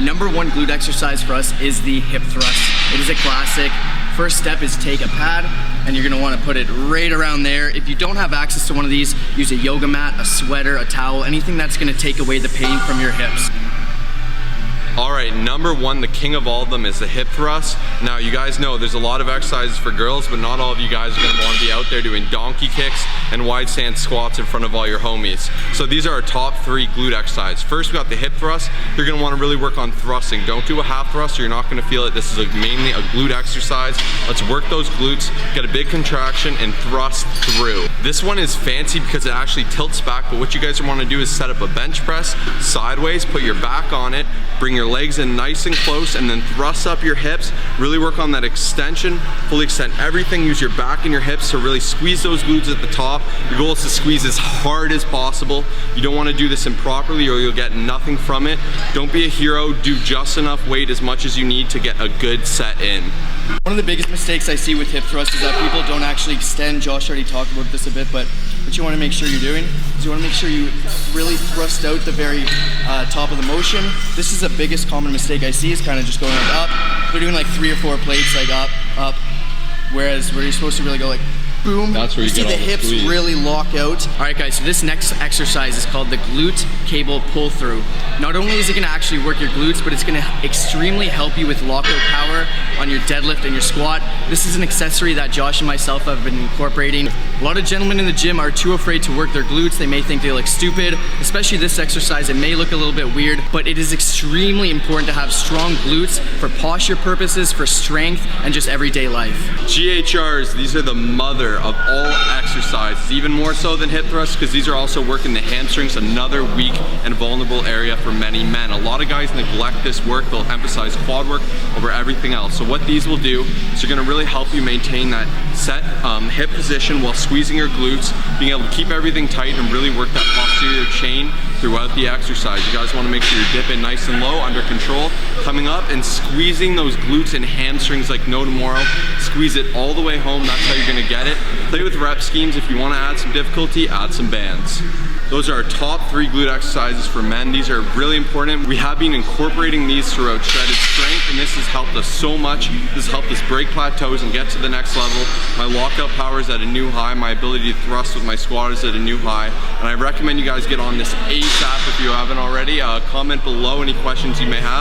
number one glute exercise for us is the hip thrust. It is a classic. First step is take a pad, and you're gonna wanna put it right around there. If you don't have access to one of these, use a yoga mat, a sweater, a towel, anything that's gonna take away the pain from your hips. All right, number one, the king of all of them is the hip thrust. Now, you guys know there's a lot of exercises for girls, but not all of you guys are gonna wanna be out there doing donkey kicks and wide stance squats in front of all your homies. So these are our top 3 glute exercises. First, we got the hip thrust. You're gonna wanna really work on thrusting. Don't do a half thrust or you're not gonna feel it. This is mainly a glute exercise. Let's work those glutes, get a big contraction and thrust through. This one is fancy because it actually tilts back, but what you guys wanna do is set up a bench press sideways, put your back on it, bring your legs in nice and close, and then thrust up your hips. Really work on that extension, fully extend everything. Use your back and your hips to really squeeze those glutes at the top. Your goal is to squeeze as hard as possible. You don't want to do this improperly or you'll get nothing from it. Don't be a hero, do just enough weight, as much as you need to get a good set in. One of the biggest mistakes I see with hip thrust is that people don't actually extend. Josh already talked about this a bit, but what you want to make sure you're doing is you want to make sure you really thrust out the very top of the motion. This is the biggest common mistake I see, is kind of just going like up. They're doing like 3 or 4 plates, like up, up, whereas where you're supposed to really go like boom. That's where you see get the all the hips squeeze. really lock out. All right, guys, so this next exercise is called the glute cable pull through. Not only is it gonna actually work your glutes, but it's gonna extremely help you with lockout power on your deadlift and your squat. This is an accessory that Josh and myself have been incorporating. A lot of gentlemen in the gym are too afraid to work their glutes. They may think they look stupid, especially this exercise. It may look a little bit weird, but it is extremely important to have strong glutes for posture purposes, for strength, and just everyday life. GHRs, these are the mother of all exercises, even more so than hip thrusts, because these are also working the hamstrings, another weak and vulnerable area for many men. A lot of guys neglect this work. They'll emphasize quad work over everything else. So what these will do is they're gonna really help you maintain that set hip position while squeezing your glutes, being able to keep everything tight and really work that posterior chain throughout the exercise. You guys wanna make sure you're dipping nice and low, under control, coming up and squeezing those glutes and hamstrings like no tomorrow. Squeeze it all the way home, that's how you're gonna get it. Play with rep schemes. If you wanna add some difficulty, add some bands. Those are our top 3 glute exercises for men. These are really important. We have been incorporating these throughout Shredded Strength, and this has helped us so much. This has helped us break plateaus and get to the next level. My lockout power is at a new high. My ability to thrust with my squat is at a new high. And I recommend you guys get on this ASAP if you haven't already. Comment below any questions you may have.